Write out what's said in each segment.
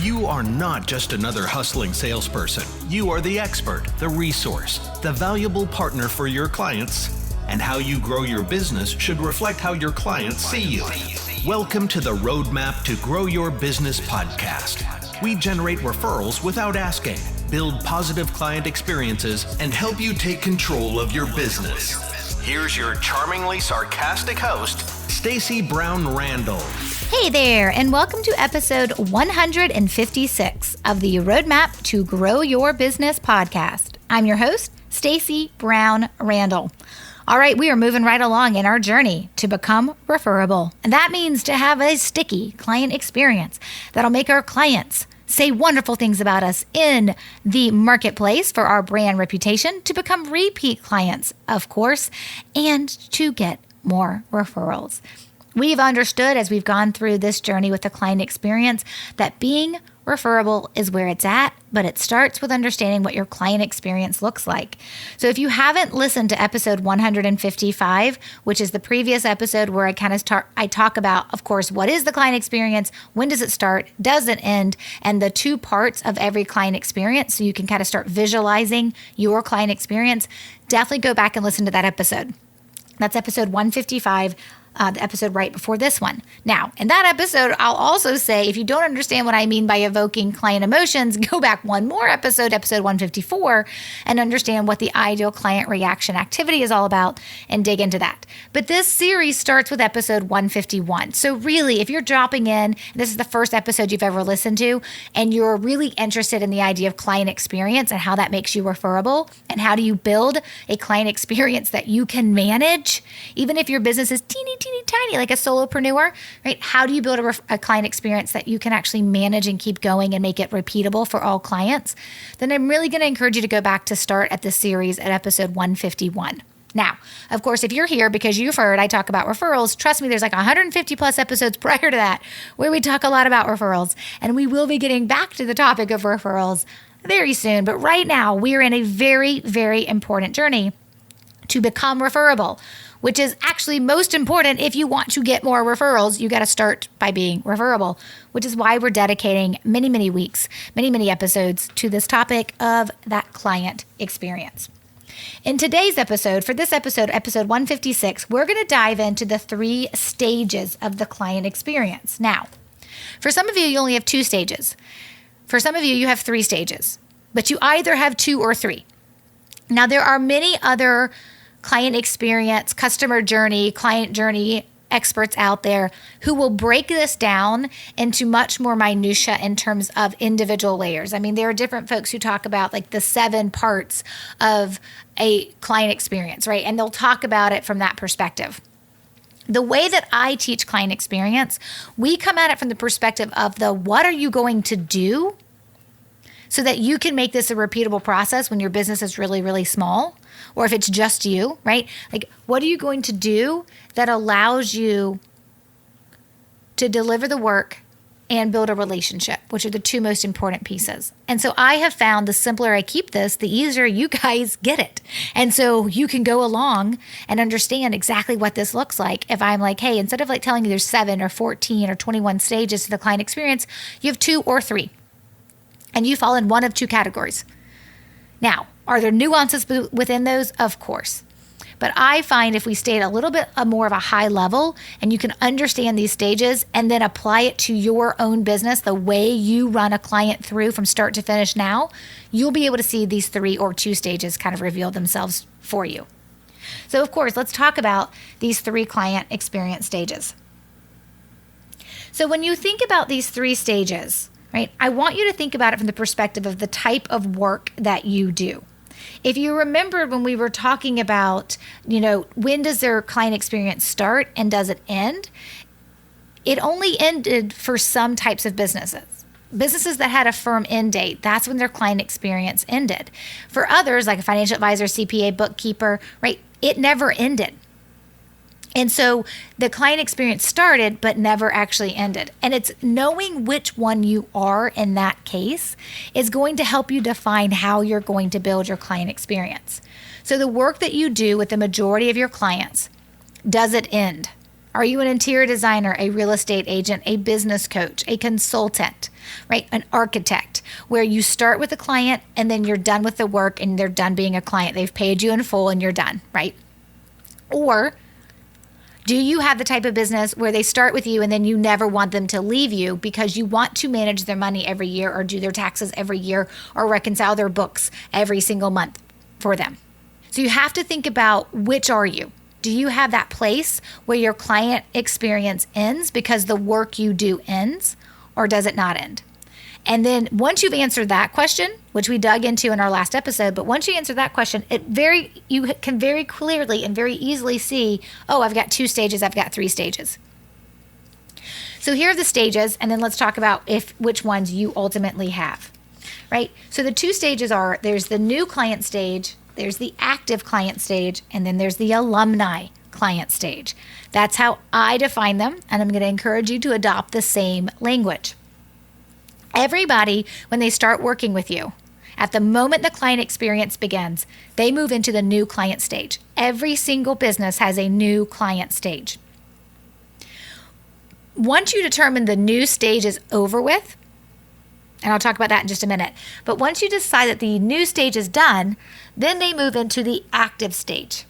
You are not just another hustling salesperson. You are the expert, the resource, the valuable partner for your clients. And how you grow your business should reflect how your clients see you. Welcome to the Roadmap to Grow Your Business podcast. We generate referrals without asking, build positive client experiences, and help you take control of your business. Here's your charmingly sarcastic host, Stacey Brown Randall. Hey there, and welcome to episode 156 of the Roadmap to Grow Your Business podcast. I'm your host, Stacey Brown Randall. All right, we are moving right along in our journey to become referable. And that means to have a sticky client experience that'll make our clients say wonderful things about us in the marketplace for our brand reputation, to become repeat clients, of course, and to get more referrals. We've understood as we've gone through this journey with the client experience that being referable is where it's at, but it starts with understanding what your client experience looks like. So if you haven't listened to episode 155, which is the previous episode where I talk about, of course, what is the client experience, when does it start, does it end, and the two parts of every client experience, so you can kind of start visualizing your client experience, definitely go back and listen to that episode. That's episode 155. The episode right before this one. Now, in that episode, I'll also say, if you don't understand what I mean by evoking client emotions, go back one more episode 154, and understand what the ideal client reaction activity is all about and dig into that. But this series starts with episode 151. So really, if you're dropping in, this is the first episode you've ever listened to, and you're really interested in the idea of client experience and how that makes you referable, and how do you build a client experience that you can manage, even if your business is teeny tiny, like a solopreneur, right? How do you build a client experience that you can actually manage and keep going and make it repeatable for all clients? Then I'm really going to encourage you to go back to start at this series at episode 151. Now, of course, if you're here because you've heard I talk about referrals, trust me, there's like 150 plus episodes prior to that where we talk a lot about referrals, and we will be getting back to the topic of referrals very soon. But right now, we're in a very, very important journey to become referable, which is actually most important. If you want to get more referrals, you got to start by being referable, which is why we're dedicating many weeks, many episodes to this topic of that client experience. In today's episode, for this episode 156, we're going to dive into the 3 stages of the client experience. Now, for some of you, you only have 2 stages. For some of you, you have 3 stages, but you either have 2 or 3. Now, there are many other client experience, customer journey, client journey experts out there who will break this down into much more minutia in terms of individual layers. I mean, there are different folks who talk about like the 7 parts of a client experience, right? And they'll talk about it from that perspective. The way that I teach client experience, we come at it from the perspective of what are you going to do so that you can make this a repeatable process when your business is really, really small, or if it's just you, right? Like, what are you going to do that allows you to deliver the work and build a relationship, which are the 2 most important pieces. And so I have found the simpler I keep this, the easier you guys get it. And so you can go along and understand exactly what this looks like. If I'm like, hey, instead of like telling you there's 7 or 14 or 21 stages to the client experience, you have 2 or 3. And you fall in one of 2 categories. Now, are there nuances within those? Of course. But I find if we stay at a little bit more of a high level and you can understand these stages and then apply it to your own business, the way you run a client through from start to finish now, you'll be able to see these 3 or 2 stages kind of reveal themselves for you. So of course, let's talk about these 3 client experience stages. So when you think about these 3 stages, right, I want you to think about it from the perspective of the type of work that you do. If you remembered when we were talking about, when does their client experience start and does it end? It only ended for some types of businesses. Businesses that had a firm end date, that's when their client experience ended. For others, like a financial advisor, CPA, bookkeeper, right, it never ended. And so the client experience started, but never actually ended. And it's knowing which one you are in that case is going to help you define how you're going to build your client experience. So the work that you do with the majority of your clients, does it end? Are you an interior designer, a real estate agent, a business coach, a consultant, right? An architect, where you start with a client and then you're done with the work and they're done being a client. They've paid you in full and you're done, right? Or do you have the type of business where they start with you and then you never want them to leave you because you want to manage their money every year or do their taxes every year or reconcile their books every single month for them? So you have to think about, which are you? Do you have that place where your client experience ends because the work you do ends, or does it not end? And then once you've answered that question, which we dug into in our last episode, but once you answer that question, you can very clearly and very easily see, oh, I've got 2 stages, I've got 3 stages. So here are the stages, and then let's talk about which ones you ultimately have, right? So the 2 stages are, there's the new client stage, there's the active client stage, and then there's the alumni client stage. That's how I define them, and I'm going to encourage you to adopt the same language. Everybody, when they start working with you, at the moment the client experience begins, they move into the new client stage. Every single business has a new client stage. Once you determine the new stage is over with, and I'll talk about that in just a minute, but once you decide that the new stage is done, then they move into the active stage.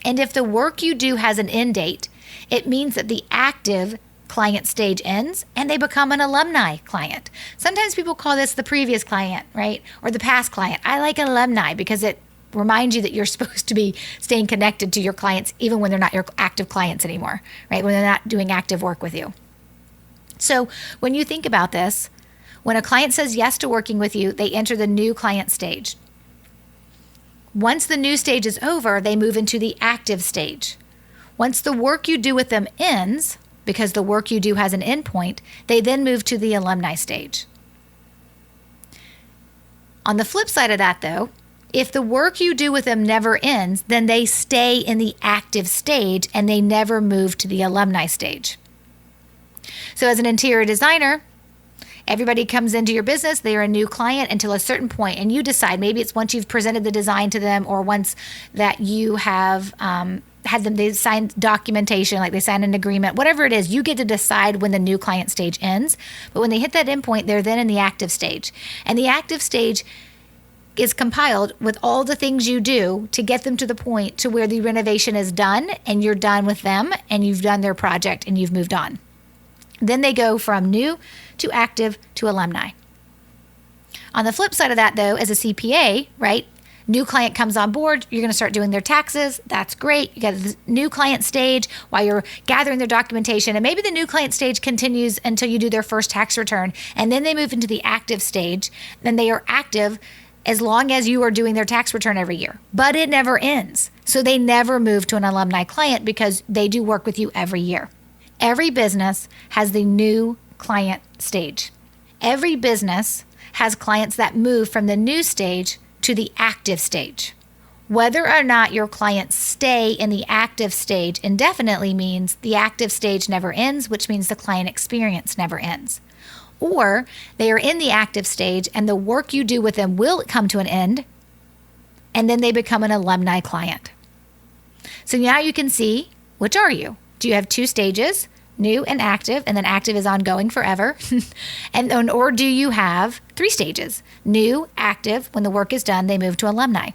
And if the work you do has an end date, it means that the active client stage ends and they become an alumni client. Sometimes people call this the previous client, right? Or the past client. I like alumni because it reminds you that you're supposed to be staying connected to your clients even when they're not your active clients anymore, right? When they're not doing active work with you. So when you think about this, when a client says yes to working with you, they enter the new client stage. Once the new stage is over, they move into the active stage. Once the work you do with them ends, because the work you do has an endpoint, they then move to the alumni stage. On the flip side of that, though, if the work you do with them never ends, then they stay in the active stage and they never move to the alumni stage. So as an interior designer, everybody comes into your business, they are a new client until a certain point, and you decide, maybe it's once you've presented the design to them or once that you have had them, they sign documentation, like they sign an agreement, whatever it is, you get to decide when the new client stage ends. But when they hit that endpoint, they're then in the active stage. And the active stage is compiled with all the things you do to get them to the point to where the renovation is done and you're done with them and you've done their project and you've moved on. Then they go from new to active to alumni. On the flip side of that, though, as a CPA, right, new client comes on board, you're going to start doing their taxes. That's great. You got the new client stage while you're gathering their documentation. And maybe the new client stage continues until you do their first tax return. And then they move into the active stage. Then they are active as long as you are doing their tax return every year. But it never ends. So they never move to an alumni client because they do work with you every year. Every business has the new client stage. Every business has clients that move from the new stage to the active stage. Whether or not your clients stay in the active stage indefinitely means the active stage never ends, which means the client experience never ends. Or they are in the active stage and the work you do with them will come to an end, and then they become an alumni client. So now you can see, which are you? Do you have 2 stages? New and active, and then active is ongoing forever. Or do you have 3 stages? New, active, when the work is done, they move to alumni.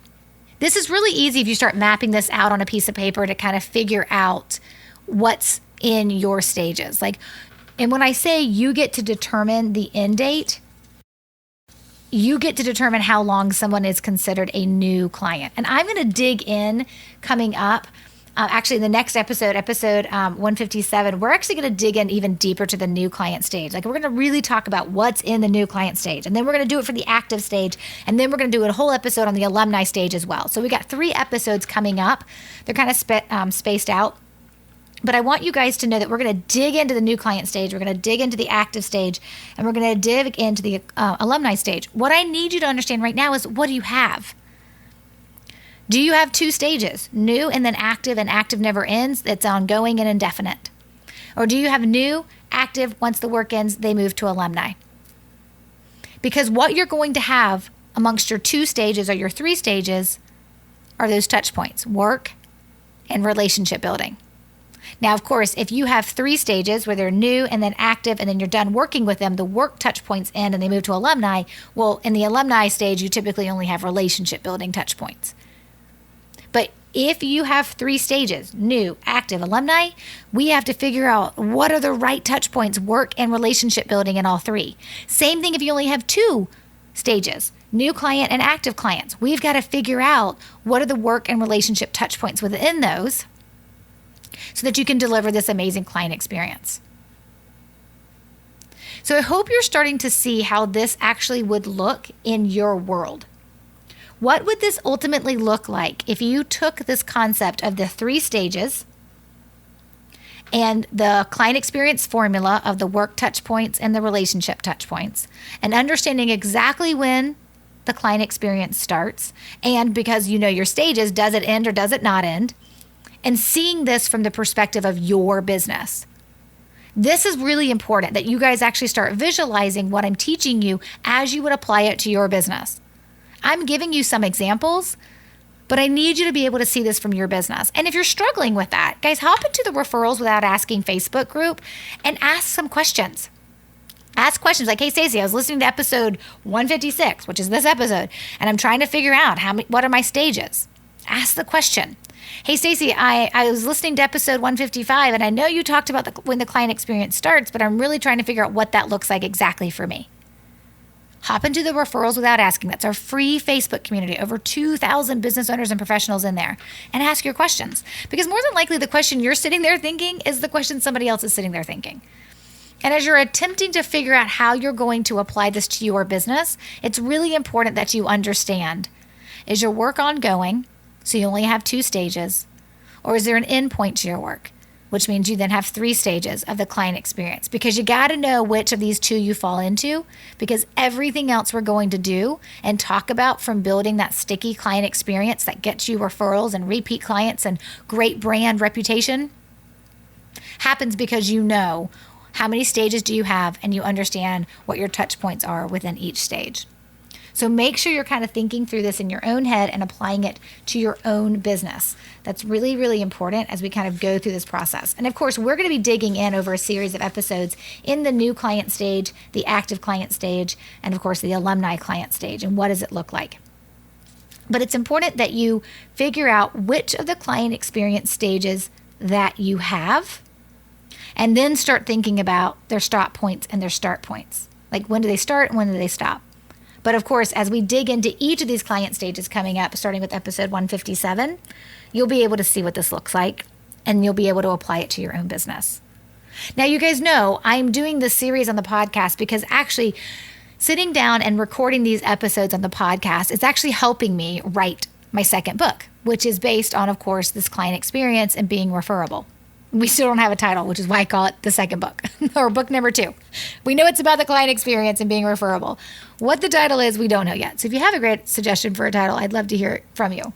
This is really easy if you start mapping this out on a piece of paper to kind of figure out what's in your stages. And when I say you get to determine the end date, you get to determine how long someone is considered a new client. And I'm going to dig in coming up. Actually, in the next episode 157, we're actually going to dig in even deeper to the new client stage. We're going to really talk about what's in the new client stage. And then we're going to do it for the active stage. And then we're going to do a whole episode on the alumni stage as well. So we got 3 episodes coming up. They're kind of spaced out. But I want you guys to know that we're going to dig into the new client stage. We're going to dig into the active stage. And we're going to dig into the alumni stage. What I need you to understand right now is, what do you have? Do you have 2 stages, new and then active, and active never ends? It's ongoing and indefinite. Or do you have new, active, once the work ends, they move to alumni? Because what you're going to have amongst your 2 stages or your 3 stages are those touch points, work and relationship building. Now, of course, if you have 3 stages where they're new and then active and then you're done working with them, the work touch points end and they move to alumni. Well, in the alumni stage, you typically only have relationship building touch points. But if you have 3 stages, new, active, alumni, we have to figure out what are the right touch points, work and relationship building in all 3. Same thing if you only have 2 stages, new client and active clients. We've got to figure out what are the work and relationship touch points within those so that you can deliver this amazing client experience. So I hope you're starting to see how this actually would look in your world. What would this ultimately look like if you took this concept of the 3 stages and the client experience formula of the work touch points and the relationship touch points, and understanding exactly when the client experience starts, and because you know your stages, does it end or does it not end, and seeing this from the perspective of your business. This is really important that you guys actually start visualizing what I'm teaching you as you would apply it to your business. I'm giving you some examples, but I need you to be able to see this from your business. And if you're struggling with that, guys, hop into the Referrals Without Asking Facebook group and ask some questions. Ask questions like, hey, Stacey, I was listening to episode 156, which is this episode, and I'm trying to figure out what are my stages. Ask the question. Hey, Stacey, I was listening to episode 155, and I know you talked about when the client experience starts, but I'm really trying to figure out what that looks like exactly for me. Hop into the Referrals Without Asking. That's our free Facebook community, over 2,000 business owners and professionals in there, and ask your questions. Because more than likely, the question you're sitting there thinking is the question somebody else is sitting there thinking. And as you're attempting to figure out how you're going to apply this to your business, it's really important that you understand, is your work ongoing, so you only have 2 stages, or is there an end point to your work, which means you then have 3 stages of the client experience? Because you got to know which of these 2 you fall into, because everything else we're going to do and talk about, from building that sticky client experience that gets you referrals and repeat clients and great brand reputation, happens because you know how many stages do you have and you understand what your touch points are within each stage. So make sure you're kind of thinking through this in your own head and applying it to your own business. That's really, really important as we kind of go through this process. And of course, we're going to be digging in over a series of episodes in the new client stage, the active client stage, and of course, the alumni client stage. And what does it look like? But it's important that you figure out which of the client experience stages that you have, and then start thinking about their stop points and their start points. Like, when do they start and when do they stop? But of course, as we dig into each of these client stages coming up, starting with episode 157, you'll be able to see what this looks like, and you'll be able to apply it to your own business. Now, you guys know I'm doing this series on the podcast because actually sitting down and recording these episodes on the podcast is actually helping me write my second book, which is based on, of course, this client experience and being referable. We still don't have a title, which is why I call it the second book, or book number 2. We know it's about the client experience and being referable. What the title is, we don't know yet. So if you have a great suggestion for a title, I'd love to hear it from you.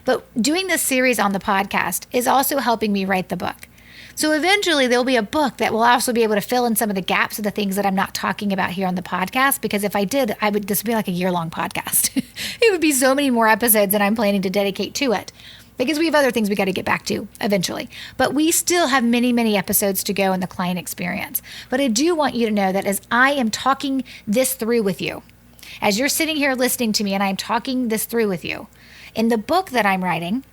But doing this series on the podcast is also helping me write the book. So eventually there'll be a book that will also be able to fill in some of the gaps of the things that I'm not talking about here on the podcast, because if I did, this would be like a year-long podcast. It would be so many more episodes than I'm planning to dedicate to it, because we have other things we got to get back to eventually. But we still have many, many episodes to go in the client experience. But I do want you to know that as I am talking this through with you, as you're sitting here listening to me and I'm talking this through with you, in the book that I'm writing,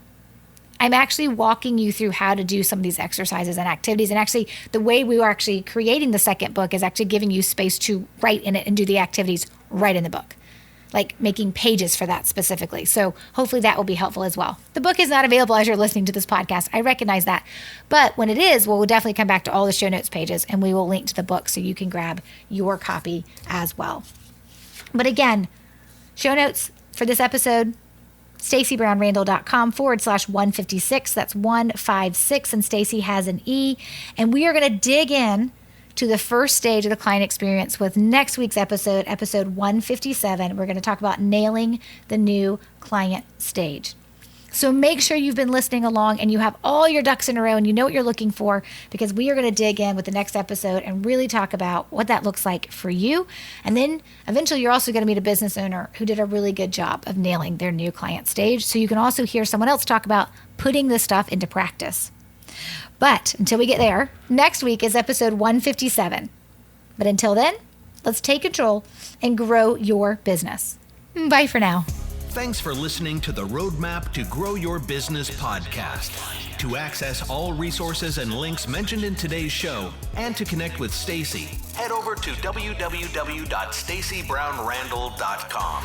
I'm actually walking you through how to do some of these exercises and activities. And actually, the way we are actually creating the second book is actually giving you space to write in it and do the activities right in the book, like making pages for that specifically. So hopefully that will be helpful as well. The book is not available as you're listening to this podcast. I recognize that. But when it is, we'll definitely come back to all the show notes pages and we will link to the book so you can grab your copy as well. But again, show notes for this episode, StaceyBrownRandall.com/156. That's 156, and Stacey has an E. And we are going to dig in to the first stage of the client experience with next week's episode, episode 157. We're going to talk about nailing the new client stage. So make sure you've been listening along and you have all your ducks in a row and you know what you're looking for, because we are going to dig in with the next episode and really talk about what that looks like for you. And then eventually you're also going to meet a business owner who did a really good job of nailing their new client stage. So you can also hear someone else talk about putting this stuff into practice. But until we get there, next week is episode 157. But until then, let's take control and grow your business. Bye for now. Thanks for listening to the Roadmap to Grow Your Business podcast. To access all resources and links mentioned in today's show and to connect with Stacy, head over to www.stacybrownrandall.com.